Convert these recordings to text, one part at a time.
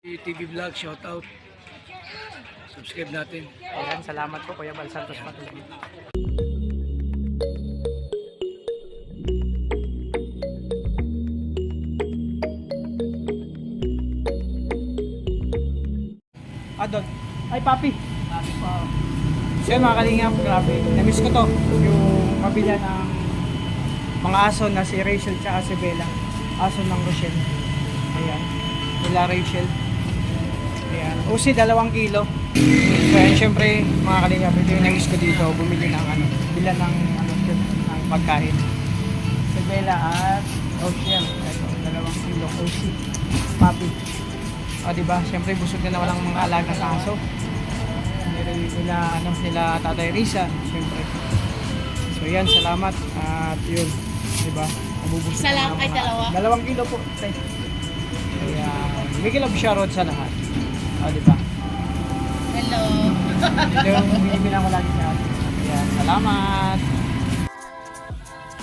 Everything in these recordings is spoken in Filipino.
TV Vlog, shout out. Subscribe natin. Ayan, salamat po Kuya Bal Santos Patuloy. Adot. Ay, papi. Papi po. So yun mga kalingap, grabe. Namiss ko to. Yung kabila ng mga aso na si Rachel tsaka si Bella. Aso ng Rochelle. Ayan. Nila Rachel. Ayan. Usi, 2 kilo. So ayan, syempre mga kalingap, ito yung namiss ko dito. Bumili ng bilan ng ng pagkain. Si Bella at Rochelle. Ito, 2 kilo. Usi. Papi. O diba, syempre busog na walang mga alaga sa aso. Nila Tatay Risa, syempre. So yan, salamat. At yun, diba, nabubusog Isa lang, ay dalawa? 2 kilo po. Kaya, big love shoutout sa lahat. O diba. Hello. Ito yung binibilang ko lagi sa atin. Ayan, salamat.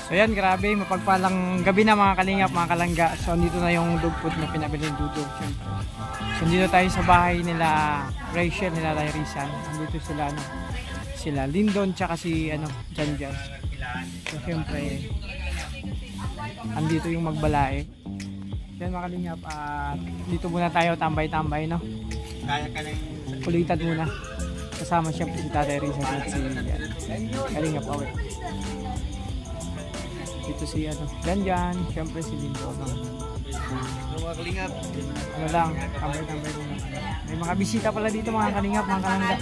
So yan, grabe, mapagpalang gabi na mga kalingap, mga kalangga. So andito na yung dog food na pinabili ng Dudong, syempre. So andito tayo sa bahay nila Rachel, nila Risa. Andito sila, sila Lindon, tsaka si Jan. So syempre, andito yung magbalae. Yan mga kalingap, at dito muna tayo tambay-tambay, no? Kulitan muna. Kasama siya si Tatay Risa at si Kalingap Awet. Dito si Jan, syempre si Lindo. Mga kalingap. Ano lang, tambay-tambay muna. May mga bisita pala dito mga kalingap, mga kalangga.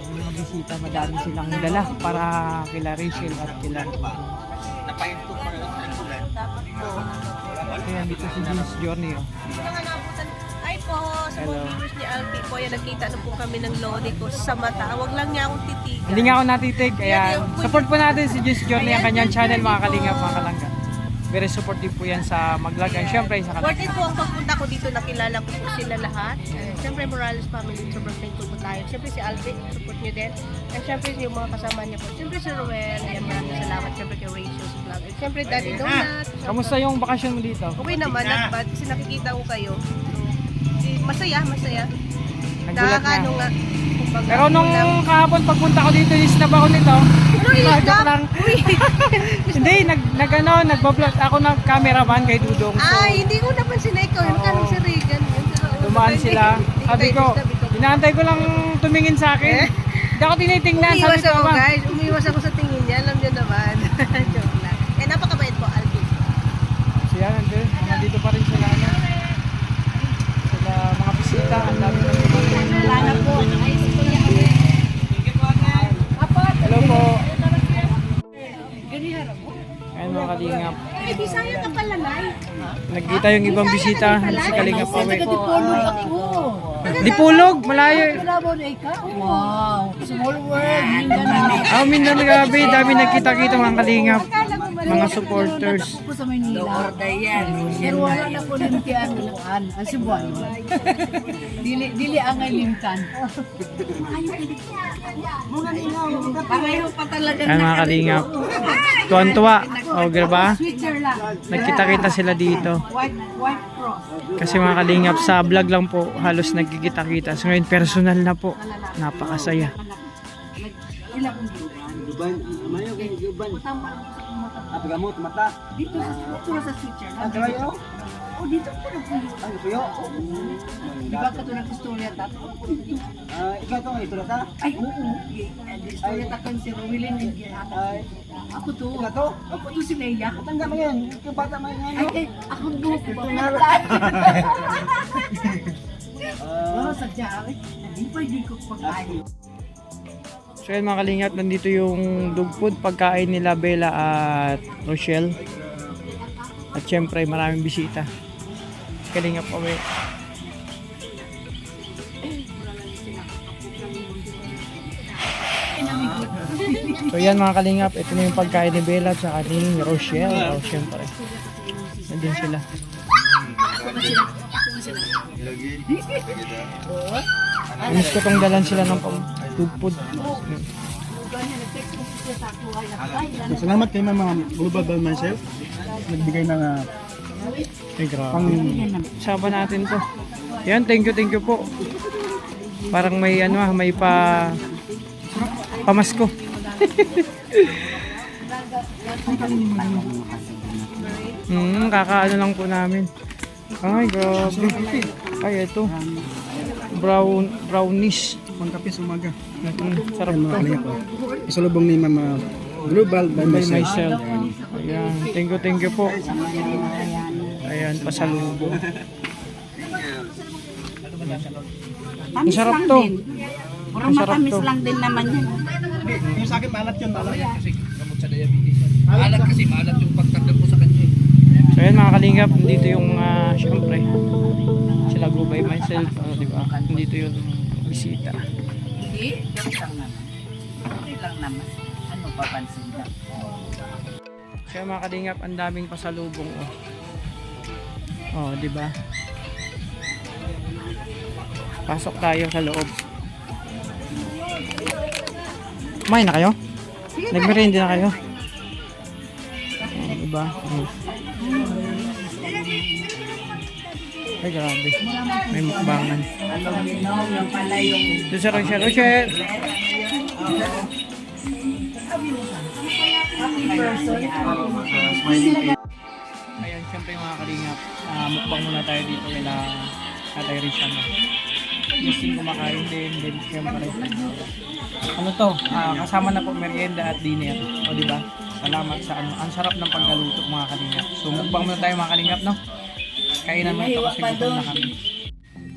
May mga bisita, madami silang dala para kila Rachel at kila Napahintok pa lang ang ulan. Ayan, dito si Jules Journey. Ay po, sa Hello. mga viewers ni Alfie po, yan nagkita na po kami ng lodi ko sa mata. Huwag lang niya akong titigan. Hindi nga ako natitig, kaya support po natin si Jules Journey, ang kanyang channel mga kalingap, mga kalangga. Very supportive po yan sa maglagan, syempre sa Worth it kalangga. po ang pagpunta ko dito, nakilala ko po sila lahat. Siyempre Morales family, sobrang thankful po tayo. Siyempre si Alfie, support niyo din. And siyempre yung mga kasama niya po. Siyempre si Ruel, ayan, maraming salamat. Siyempre kay Rachel's vlog. And siyempre Daddy Donut. Kamusta yung bakasyon mo dito? Okay naman, not bad. Kasi nakikita ko kayo. So, masaya. Nagulat Nakakano na. nga. Kumbaga, Pero nung walang- kahapon pagpunta ko dito, isnab ako nito. Ano yung Joke stop? lang. Hindi, nagbablog ako ng cameraman kay Dudong. So, Ay, hindi ko napansin na ikaw. Yung Oo. kanong si Regan. dumaan sila. Sabi ko, inaantay ko lang tumingin sa akin. Hindi ako tinitingnan. Sabi Umiwas ko ako ba? guys. Umiwas ako sa tingin niya. Alam niyo naman. Joke lang. Eh, napakabait po, Alvin. Siya, nandito pa rin sila. Sila mga bisita. Ang dami ng Lana po. Ay, si Kuya Alvin. Hello po. Ayun mga kalingap. Ay, Bisaya ka pala, Nay. Nagkita yung ibang bisita. Si Kalingap Awe. Dipulog ako. Dipulog, malayo. Labo na ikaw. Wow. Small world. Mindanao. Amin na grabe. Dami nagkita-kita mga kalingap. Mga supporters. Ako po sa Maynila. Pero wala na po limpian. Ang Cebuano. Dili ang ay limtan. Pareho pa talaga. Ayun mga kalingap. Tuwan-tuwa. O, graba. Switzerland. Nagkita-kita sila dito. White cross. Kasi mga kalingap sa vlog lang po halos nagkikita-kita. So ngayon personal na po. Napakasaya. Sila kong giban. Guban, mayo kay guban. Tama lang sa mata. Apagamot mata. Dito sa Switzerland. Ang kayo? Oh, dito po na po. Ang puyo. Di ba ka ito nag-istorya ta? Ikaw to ito ta. Ay, oo. Istorya ta kan si Rowelyn and Ay, ako to. ikaw to. Ako to si Leia. Tangga mo yan. Ikaw bata mo yan. Ay, ako buko ba? Oh, sadya ay. Hindi pwede ko pagkain. So yun mga kalingap, nandito yung dog food, pagkain nila Bella at Rochelle. At syempre maraming bisita. Kalingap Awe. So yan mga kalingap, ito na yung pagkain ni Bella at saka ni Rochelle. O syempre, nandun sila. Miss ko tong dalan sila ng dog food. Salamat kay mga global band myself. Nagbigay ng Ay grabe. Saban natin to. Yan, thank you po. Parang may ano may pamasko. Kakaano lang po namin. Ay, grabe. Ay, ito. Brownies. Pangkape sa umaga. Sarap Mga to. kalingap po. Isalubong ni Mama Global by By myself. myself. Ayan. Thank you po. Ayan, pasalubong. Ang sarap to. Parang Masarap matamis to. lang din naman yan. Yung sa akin, maalat yun. Maalat yan. Kasi gamot sa diabetes. Maalat kasi, maalat yung pagtanggap ko sa kanya. So ayan mga kalingap, dito yung syempre sila go by myself, di ba? Dito yung bisita. Hindi, joke lang naman. Okay lang naman. Ano papansin lang? Kaya mga kalingap, ang daming pasalubong di ba? Pasok tayo sa loob. Kumain na kayo? Nagmerienda na kayo? Diba? Ay, grabe. May mukbangan. Yung pala yung Doon sa Rocher. Ayan, syempre mga kalingap. Mukbang muna tayo dito kila Tatay Rizal. Gusto kumakain din syempre. Ano to? Kasama na po merienda at dinner. O diba? Salamat sa ano. Ang sarap ng pagkaluto mga kalingap. So mukbang muna tayo mga kalingap, no? Kainan mo ito kasi gutom na kami.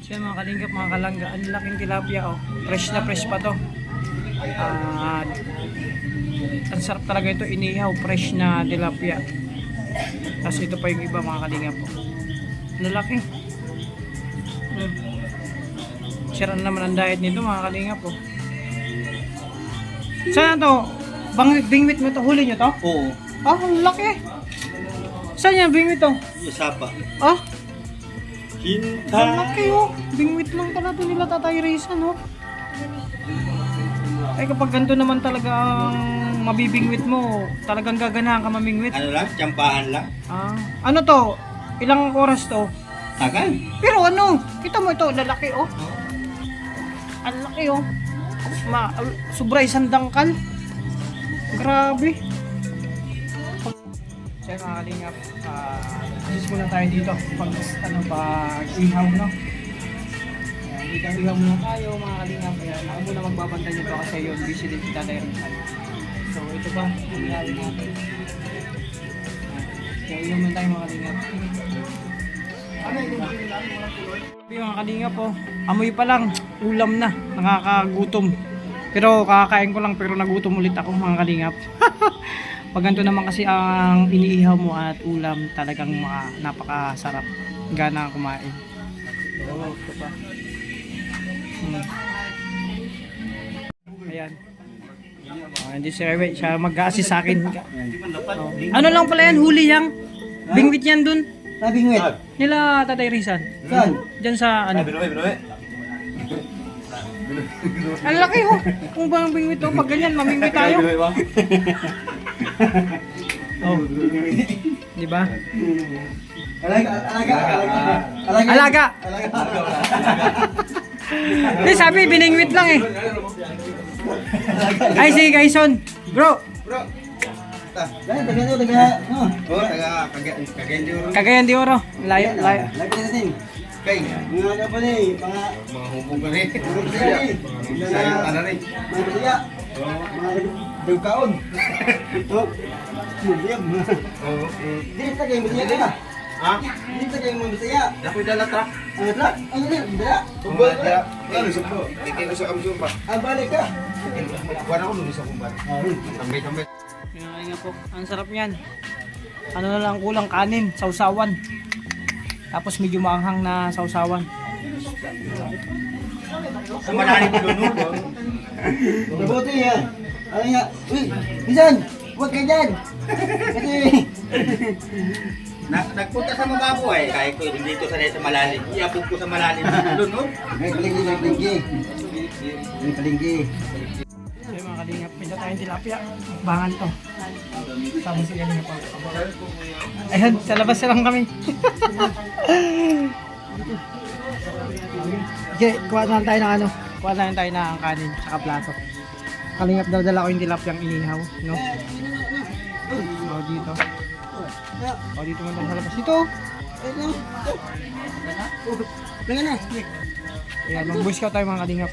So yun, mga kalingap, mga kalangga, ang laking tilapia Fresh na fresh pa to. Ang sarap talaga ito, inihaw, fresh na tilapia. Tapos ito pa yung iba mga kalingap lalaki. Sira na naman ang diet nito mga kalingap Saan to? Bingwit mo to? Huli nyo to? Oo. Ang laki. Saan yan bingwit to? Sapa. Ang laki Bingwit lang pala to nila Tatay Rizal Ay kapag ganito naman talaga ang mabibingwit mo, talagang gaganahan ka mamingwit. Ano lang? Tsampahan lang? Ano to? Ilang oras to? Tagal. Pero ano, kita mo ito, lalaki Ang laki sobra isang dangkal. Grabe. Kaya mga kalingap, alis muna tayo dito pag ihaw ihaw muna tayo mga kalingap. Ayan, ako muna magbabantay nito kasi yun, busy din si Tatay Rizal. So ito ba, ang ihawin natin. Kaya ihaw muna tayo mga kalingap. Mga kalingap amoy pa lang, ulam na, nakakagutom. Pero kakakain ko lang pero nagutom ulit ako mga kalingap. Pag ganito naman kasi ang iniihaw mo at ulam, talagang napakasarap. Gana kumain. Ito pa. Ayan. Hindi si Rewe, siya mag-assist sa akin. Ano lang pala yan, huli yang bingwit yan dun. Bingwit. Nila Tatay Rizal. Saan? Diyan sa ano. Binuwi. Ang laki Kung bang bingwit pag ganyan, mamingwit tayo. Di ba? Alaga. Hindi, sabi biningwit lang Ay, sige Kaison. Bro. Cagayan de Oro. Layo. Kay, mga ka pa rin, mga hubong ka rin. Mga ano rin. Mga dagkaon. Mulyam. Dito kayo Bisaya ka. Ha? Dito kayo Bisaya. Dakoy dala tra. Ano tra? Ano yan? Dala. Kumbal da. Ano sa po? Ikino sa kamsyon pa. Balik ka. Kuwan ako lumis sa kumbal. Tambay. Yan nga po. Ang sarap niyan. Ano na lang kulang kanin, sausawan. Tapos medyo maanghang na sausawan. Sa malalim doon. Mabuti yan. Ano nga? Uy, Bisan! Huwag ka dyan! Kasi... Nagpunta sa mababaw kahit ko dito sa malalim. Iapog ko sa malalim doon, no? May palinggi. May palinggi. So yung mga kalingap, pinta tayong tilapia. Bangan to. Sama si Kalingap pa. Ayan, sa labas na lang kami. Okay, kuha na lang tayo ng ano. Kuha na lang tayo ng kanin, saka plato. Kalingap daw dala ko yung tilapyang inihaw, no? O dito. O dito man tayo sa labas. Dito! Tingnan na. Ayan, mag-boy scout tayo mga kalingap.